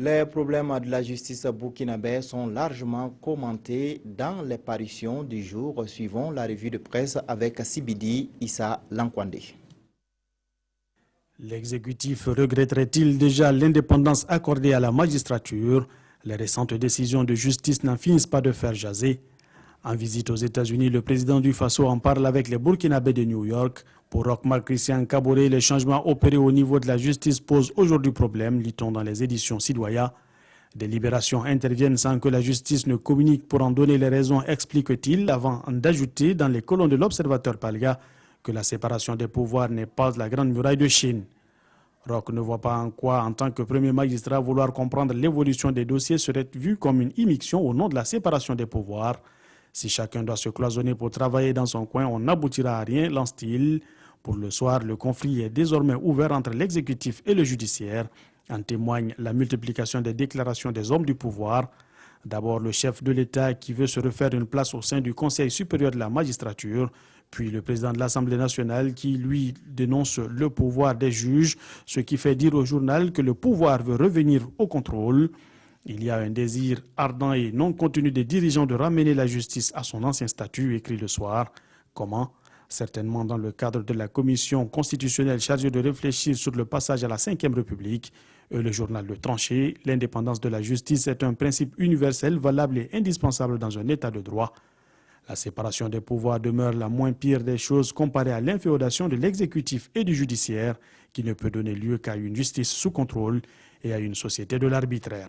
Les problèmes de la justice burkinabé sont largement commentés dans les parutions du jour suivant la revue de presse avec Sibidi Issa Lankwande. L'exécutif regretterait-il déjà l'indépendance accordée à la magistrature? Les récentes décisions de justice n'en finissent pas de faire jaser. En visite aux États-Unis, le président du Faso en parle avec les Burkinabés de New York. Pour Rochmark Christian Kaboré, les changements opérés au niveau de la justice posent aujourd'hui problème, lit-on dans les éditions Sidoya. Des libérations interviennent sans que la justice ne communique pour en donner les raisons, explique-t-il, avant d'ajouter dans les colonnes de l'Observateur Palga que la séparation des pouvoirs n'est pas la grande muraille de Chine. Roch ne voit pas en quoi, en tant que premier magistrat, vouloir comprendre l'évolution des dossiers serait vu comme une immixtion au nom de la séparation des pouvoirs. Si chacun doit se cloisonner pour travailler dans son coin, on n'aboutira à rien, lance-t-il. Pour le soir, le conflit est désormais ouvert entre l'exécutif et le judiciaire. En témoigne la multiplication des déclarations des hommes du pouvoir. D'abord le chef de l'État qui veut se refaire une place au sein du Conseil supérieur de la magistrature, puis le président de l'Assemblée nationale qui, lui, dénonce le pouvoir des juges, ce qui fait dire au journal que le pouvoir veut revenir au contrôle. Il y a un désir ardent et non contenu des dirigeants de ramener la justice à son ancien statut, écrit le soir. Comment? Certainement dans le cadre de la commission constitutionnelle chargée de réfléchir sur le passage à la Ve République. Le journal Le Tranché, l'indépendance de la justice est un principe universel, valable et indispensable dans un état de droit. La séparation des pouvoirs demeure la moins pire des choses comparée à l'inféodation de l'exécutif et du judiciaire qui ne peut donner lieu qu'à une justice sous contrôle et à une société de l'arbitraire.